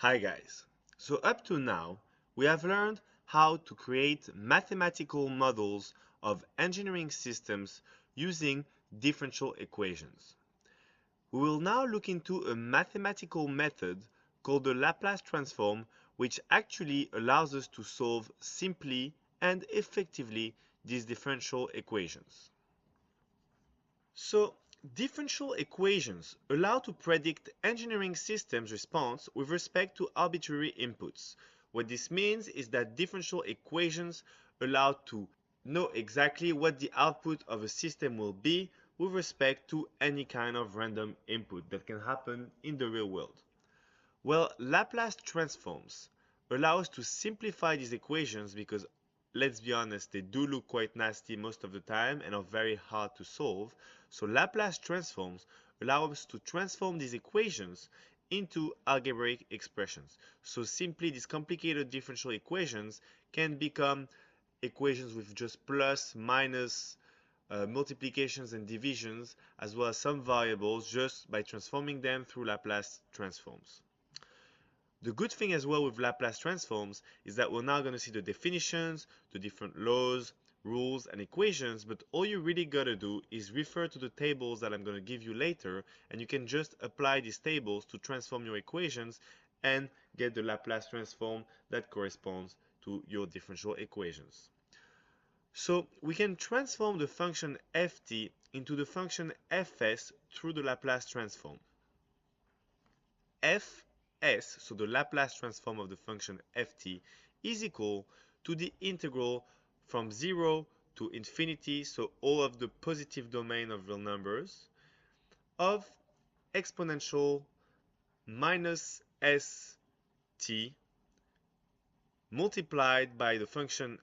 Hi guys. So up to now, we have learned how to create mathematical models of engineering systems using differential equations. We will now look into a mathematical method called the Laplace transform, which actually allows us to solve simply and effectively these differential equations. So, differential equations allow to predict engineering systems' response with respect to arbitrary inputs. What this means is that differential equations allow to know exactly what the output of a system will be with respect to any kind of random input that can happen in the real world. Well, Laplace transforms allow us to simplify these equations because, let's be honest, they do look quite nasty most of the time and are very hard to solve. So Laplace transforms allow us to transform these equations into algebraic expressions. So simply these complicated differential equations can become equations with just plus, minus, multiplications and divisions, as well as some variables just by transforming them through Laplace transforms. The good thing as well with Laplace transforms is that we're now going to see the definitions, the different laws, rules, and equations, but all you really got to do is refer to the tables that I'm going to give you later, and you can just apply these tables to transform your equations and get the Laplace transform that corresponds to your differential equations. So we can transform the function ft into the function fs through the Laplace transform. Fs, so the Laplace transform of the function ft, is equal to the integral from 0 to infinity, so all of the positive domain of real numbers, of exponential minus st multiplied by the function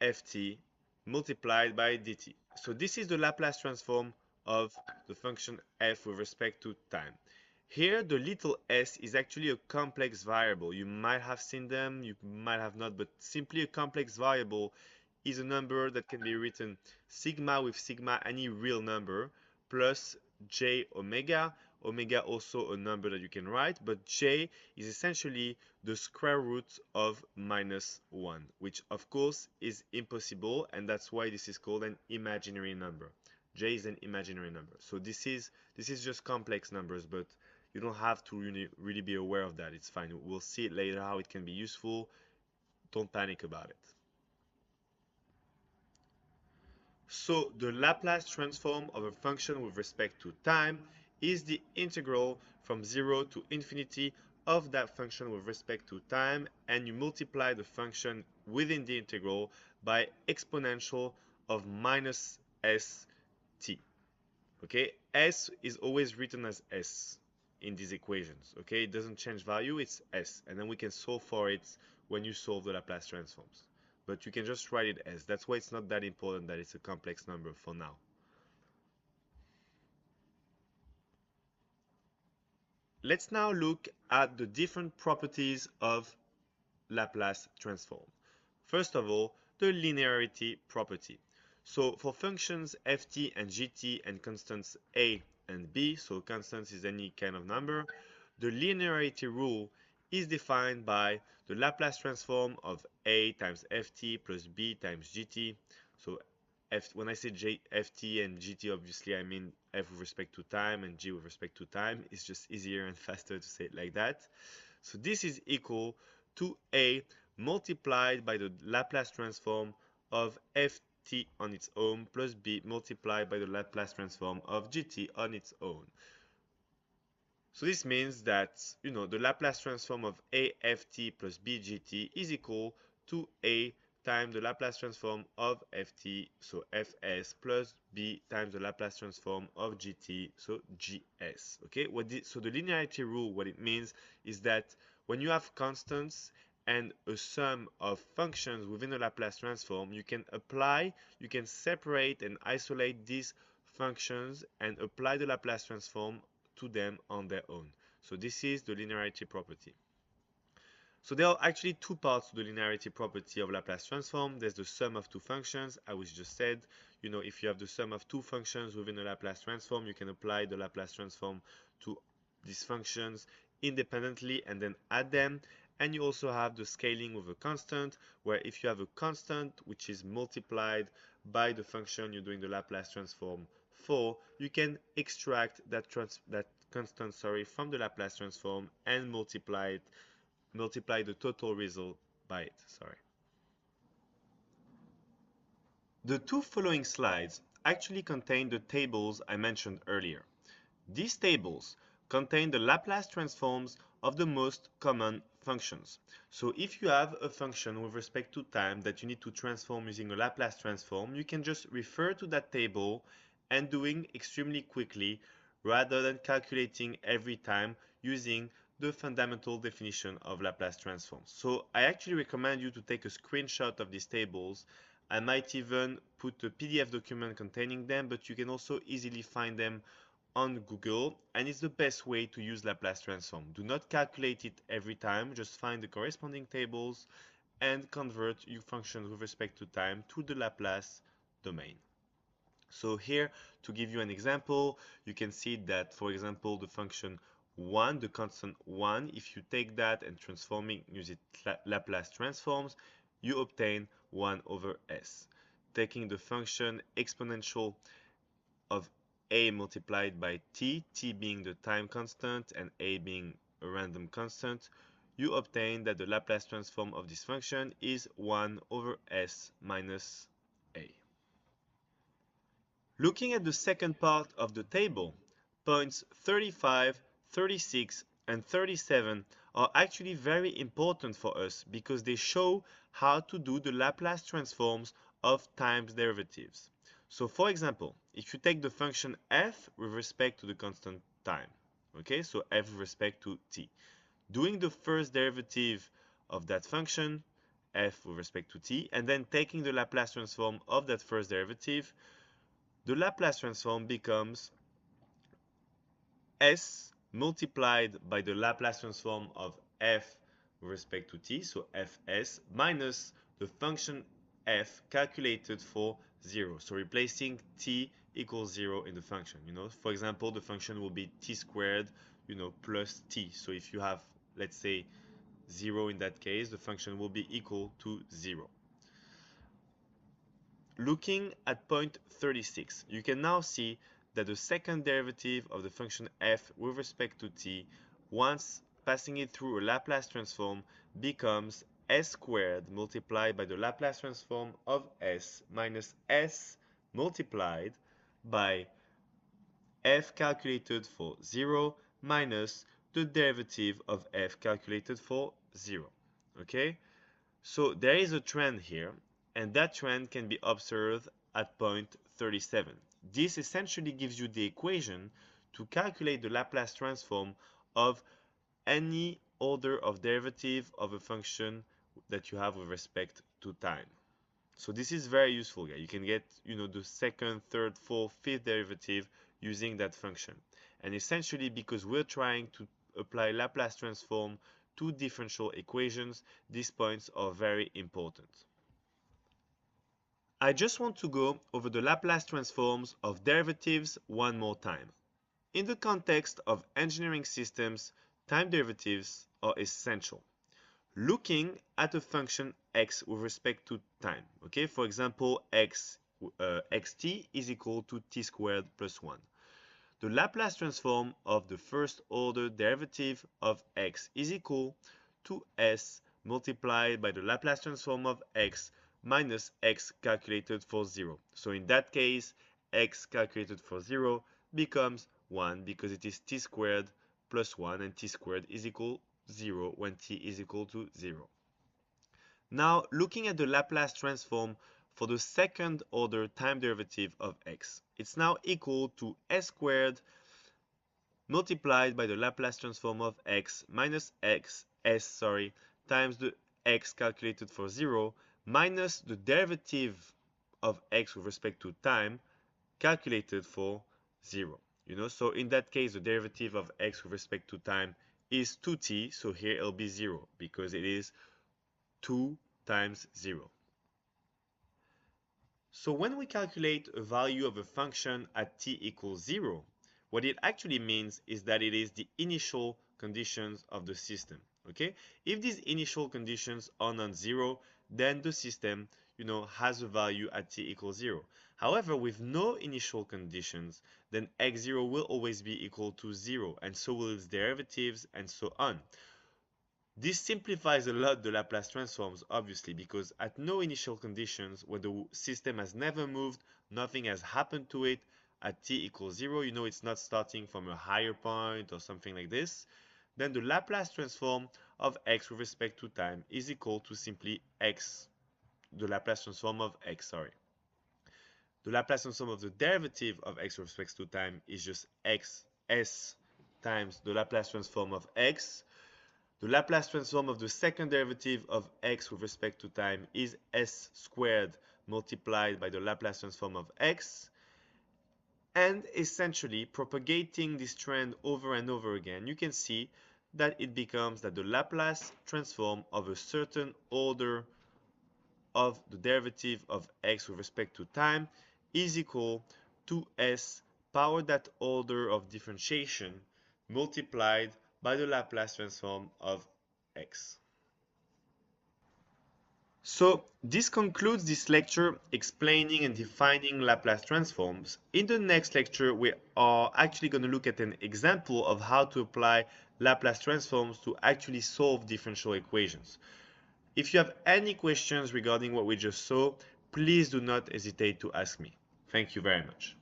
ft multiplied by dt. So this is the Laplace transform of the function f with respect to time. Here, the little s is actually a complex variable. You might have seen them, you might have not, but simply a complex variable is a number that can be written sigma with sigma, any real number, plus j omega. Omega also a number that you can write, but j is essentially the square root of minus 1, which of course is impossible, and that's why this is called an imaginary number. J is an imaginary number. So this is just complex numbers, but you don't have to really be aware of that. It's fine. We'll see it later how it can be useful. Don't panic about it. So the Laplace transform of a function with respect to time is the integral from 0 to infinity of that function with respect to time, and you multiply the function within the integral by exponential of minus st. Okay, s is always written as s in these equations. Okay, it doesn't change value, it's s, and then we can solve for it when you solve the Laplace transforms. But you can just write it as. That's why it's not that important that it's a complex number for now. Let's now look at the different properties of Laplace transform. First of all, the linearity property. So for functions ft and gt and constants a and b, so constants is any kind of number, the linearity rule is defined by the Laplace transform of a times ft plus b times gt. So when I say ft and gt, obviously I mean f with respect to time and g with respect to time. It's just easier and faster to say it like that. So this is equal to a multiplied by the Laplace transform of ft on its own plus b multiplied by the Laplace transform of gt on its own. So this means that, the Laplace transform of a ft plus b gt is equal to a times the Laplace transform of ft, so fs, plus b times the Laplace transform of gt, so gs. Okay, so the linearity rule, what it means is that when you have constants and a sum of functions within a Laplace transform, you can separate and isolate these functions and apply the Laplace transform to them on their own. So this is the linearity property. So there are actually two parts to the linearity property of Laplace transform. There's the sum of two functions. I was just said, if you have the sum of two functions within a Laplace transform, you can apply the Laplace transform to these functions independently and then add them. And you also have the scaling with a constant, where if you have a constant which is multiplied by the function you're doing the Laplace transform for, you can extract that constant, from the Laplace transform and multiply the total result by it. The two following slides actually contain the tables I mentioned earlier. These tables contain the Laplace transforms of the most common functions. So if you have a function with respect to time that you need to transform using a Laplace transform, you can just refer to that table and doing extremely quickly rather than calculating every time using the fundamental definition of Laplace transforms. So I actually recommend you to take a screenshot of these tables. I might even put a PDF document containing them, but you can also easily find them on Google, and it's the best way to use Laplace transform. Do not calculate it every time, just find the corresponding tables and convert your functions with respect to time to the Laplace domain. So here, to give you an example, you can see that, for example, the function 1, the constant 1, if you take that and transforming using Laplace transforms, you obtain 1 over s. Taking the function exponential of a multiplied by t, t being the time constant and a being a random constant, you obtain that the Laplace transform of this function is 1 over s minus a. Looking at the second part of the table, points 35, 36, and 37 are actually very important for us because they show how to do the Laplace transforms of time derivatives. So for example, if you take the function f with respect to the constant time, okay, so f with respect to t, doing the first derivative of that function, f with respect to t, and then taking the Laplace transform of that first derivative, the Laplace transform becomes s multiplied by the Laplace transform of f with respect to t, so fs, minus the function f calculated for 0. So replacing t equals 0 in the function. For example, the function will be t squared, plus t. So if you have, let's say, 0 in that case, the function will be equal to 0. Looking at point 36, you can now see that the second derivative of the function f with respect to t, once passing it through a Laplace transform, becomes s squared multiplied by the Laplace transform of s minus s multiplied by f calculated for 0 minus the derivative of f calculated for 0. Okay? So there is a trend here, and that trend can be observed at point 37. This essentially gives you the equation to calculate the Laplace transform of any order of derivative of a function that you have with respect to time. So this is very useful, guys. You can get, the second, third, fourth, fifth derivative using that function. And essentially, because we're trying to apply Laplace transform to differential equations, these points are very important. I just want to go over the Laplace transforms of derivatives one more time. In the context of engineering systems, time derivatives are essential. Looking at a function x with respect to time, okay, for example, xt is equal to t squared plus 1. The Laplace transform of the first order derivative of x is equal to s multiplied by the Laplace transform of x minus x calculated for 0. So in that case, x calculated for 0 becomes 1 because it is t squared plus 1, and t squared is equal 0 when t is equal to 0. Now, looking at the Laplace transform for the second order time derivative of x, it's now equal to s squared multiplied by the Laplace transform of x minus s times the x calculated for 0 minus the derivative of x with respect to time calculated for 0. So in that case, the derivative of x with respect to time is 2t, so here it'll be 0 because it is 2 times 0. So when we calculate a value of a function at t equals 0, what it actually means is that it is the initial conditions of the system. Okay, if these initial conditions are non-zero, then the system, has a value at t equals 0. However, with no initial conditions, then x0 will always be equal to 0, and so will its derivatives, and so on. This simplifies a lot the Laplace transforms, obviously, because at no initial conditions, when the system has never moved, nothing has happened to it, at t equals 0, it's not starting from a higher point or something like this, then the Laplace transform of x with respect to time is equal to simply x, the Laplace transform of x, sorry. The Laplace transform of the derivative of x with respect to time is just x s times the Laplace transform of x. The Laplace transform of the second derivative of x with respect to time is s squared multiplied by the Laplace transform of x. And essentially, propagating this trend over and over again, you can see that it becomes that the Laplace transform of a certain order of the derivative of x with respect to time is equal to s power that order of differentiation multiplied by the Laplace transform of x. So this concludes this lecture explaining and defining Laplace transforms. In the next lecture, we are actually going to look at an example of how to apply Laplace transforms to actually solve differential equations. If you have any questions regarding what we just saw, please do not hesitate to ask me. Thank you very much.